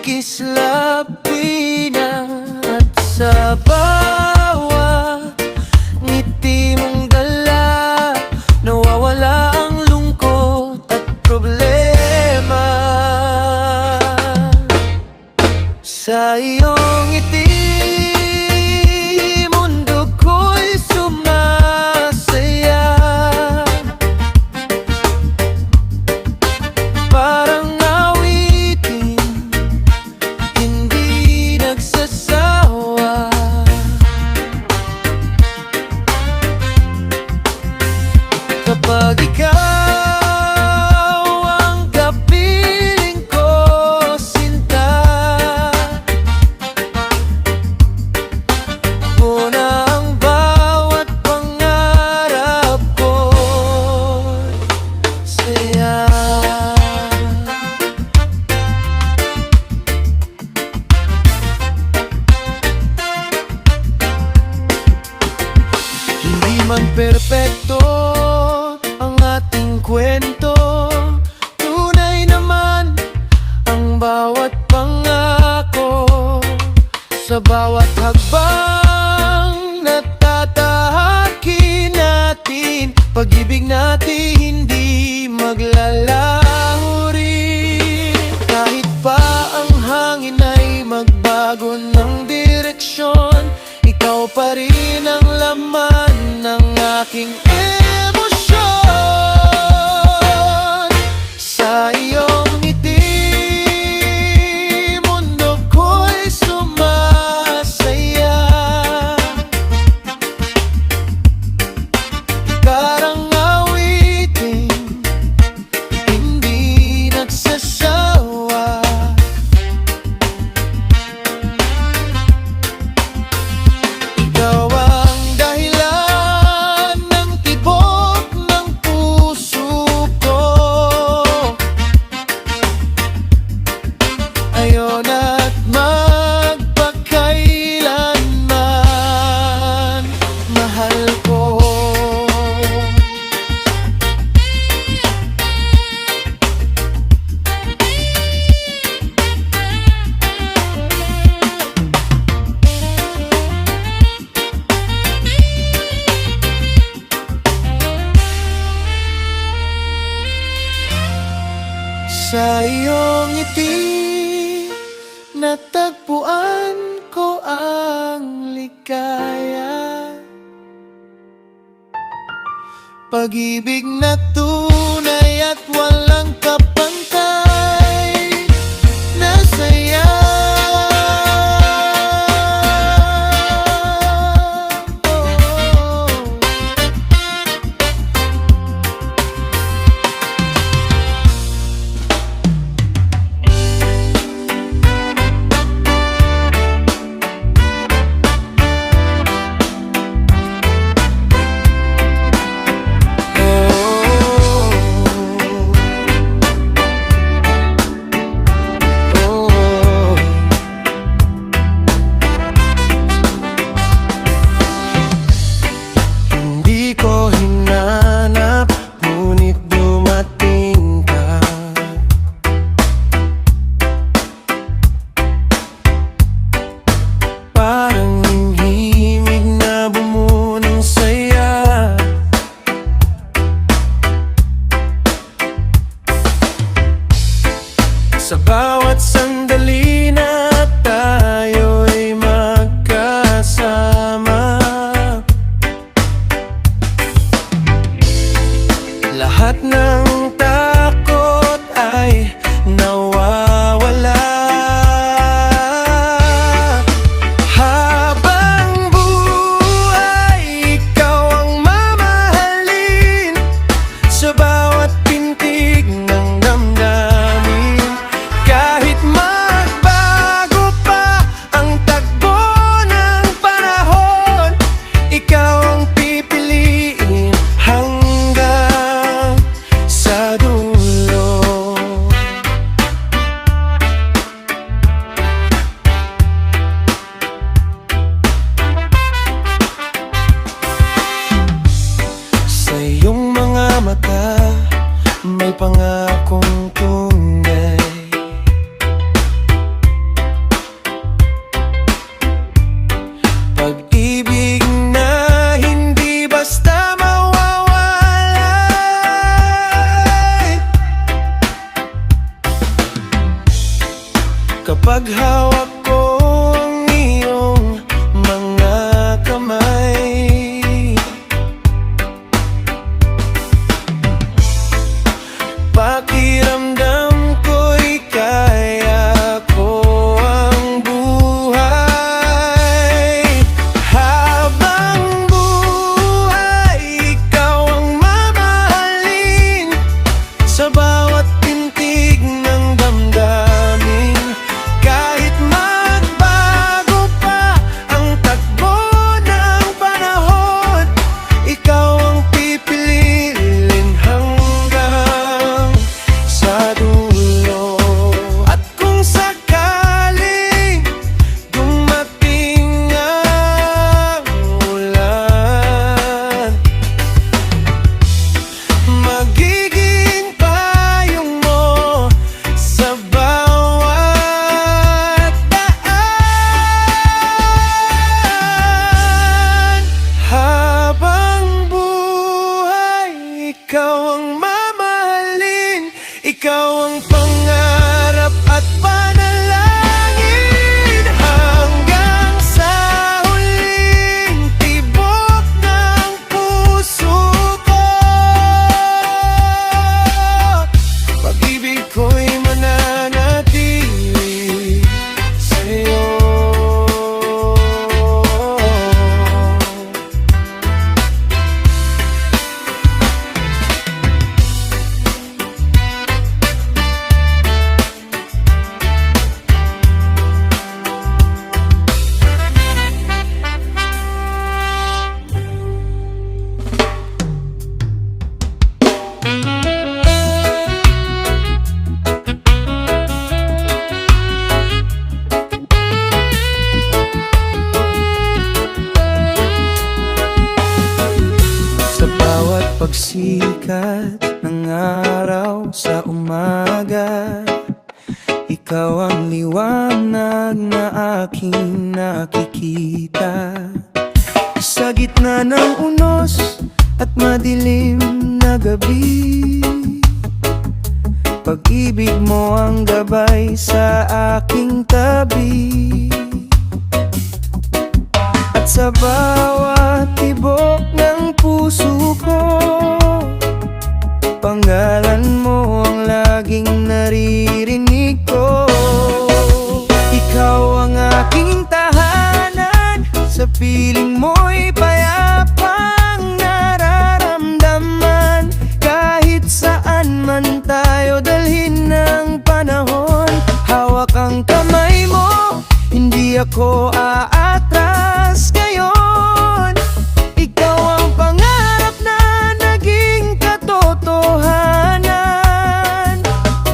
kislabi na. At sa bawat ngiti mong dala, nawawala ang lungkot at problema. Sa iyong ngiti, mundo ko'y sumasaya. Parang awitin, hindi nagsasawa. Kapag ikaw ang kapiling ko, sinta, ako na ang bawat pangarap ko'y saya. Hindi man perpekto ang ating kwento, tunay naman ang bawat pangako. Sa bawat hakbang na tatahakin natin, pag-ibig natin hindi maglalaho rin. Kahit pa ang hangin ay magbago ng direksyon, ikaw pa rin ang laman ng aking emosyon. Sa iyong ngiti, mundo ko'y sumasaya. Parang awitin, hindi nagsasawa. Ikaw ang dahilan ng tibok ng puso ko. Ayon at magpakailanman, mahal ko. Sa iyong ngiti, natagpuan ko ang ligaya. Pag-ibig na tunay at walang kapantay na saya. Hindi ko hinanap, ngunit dumating ka. Parang himig na bumuo ng saya. Sa bawat sandali na tayo'y magkasama, lahat ng takot ay nawawala. Habang buhay, ikaw ang mamahalin sa bawat pintig ng damdamin. Kahit man kapag hawak ko ang iyong mga kamay. Pakiramdam ko'y kaya ko ang buhay. Habang buhay, ikaw ang mamahalin sa bawat pintig ng damdamin. Kahit magbago pa ang takbo ng panahon, ikaw ang pipiliin hanggang sa dulo. At kung sakaling dumating ang ulan, magiging payong mo sa bawat daan. Habang buhay, ikaw ang mamahalin, ikaw ang pangarap at panalangin hanggang sa huling tibok ng puso ko. Pag-ibig ko'y mananatili sa'yo. Sa bawat pagsikat ng araw sa umaga, ikaw ang liwanag na aking nakikita. Sa gitna ng unos at madilim na gabi, pag-ibig mo ang gabay sa aking tabi. At sa bawat tibok ng puso ko, pangalan mo ang laging naririnig ko. Ikaw ang aking tahanan, sa piling mo'y payapang nararamdaman. Kahit saan man tayo dalhin ng panahon, hawak ang kamay mo, hindi ako aatras ngayon. Ikaw ang pangarap na naging katotohanan.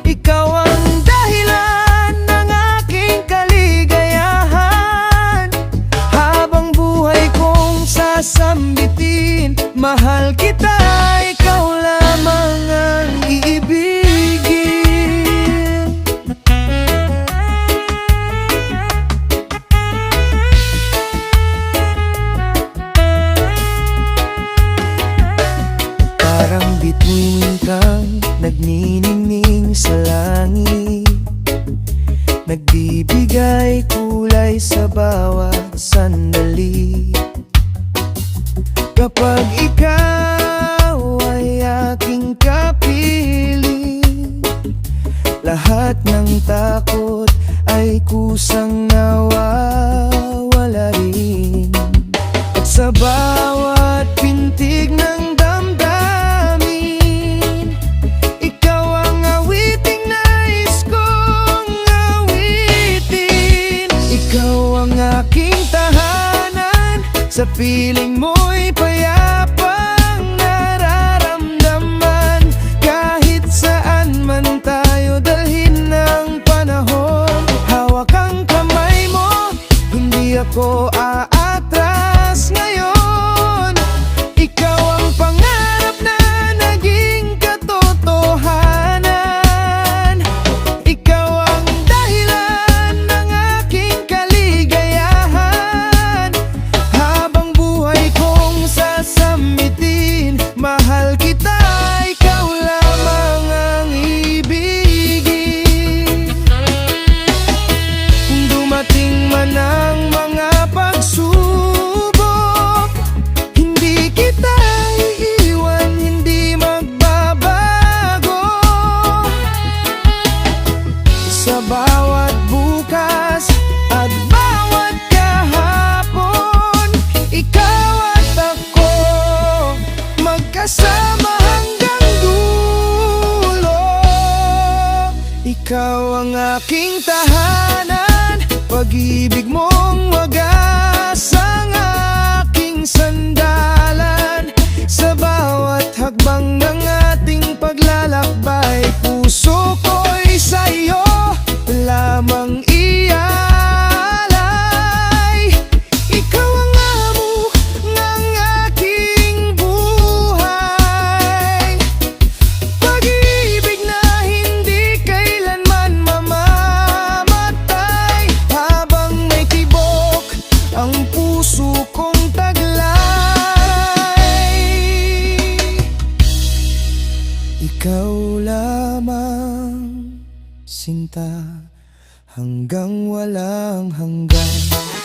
Ikaw ang dahilan ng aking kaligayahan. Habang buhay kong sasambitin, mahal kita, ikaw lamang ang iibigin. Parang bituin kang nagniningning sa langit, nagbibigay kulay sa bawat sandali. Kapag ikaw ay aking kapiling, lahat ng takot ay kusang nawawala rin. At sa bawat pintig ng damdamin, ikaw ang awiting nais kong awitin. Ikaw ang aking tahanan, sa piling mo'y payapang nararamdaman. Kahit saan man tayo dalhin ng panahon, hawak ang kamay mo, hindi ako aatras ngayon. Ikaw ang pangarap na naging katotohanan. Ikaw ang dahilan ng aking kaligayahan. Habang buhay kong sasamitin, mahal kita, ikaw lamang ang ibigin. aking tahanan, pag-ibig mong wagas ang aking sandalan. Sa bawat hakbang ng ating paglalakbay, puso ko'y sa'yo lamang ialay. Ikaw ang amo ng aking buhay, pag-ibig na hindi kailanman mamamatay. Habang may tibok ang puso kong taglay, ikaw lamang, sinta, hanggang walang hanggan.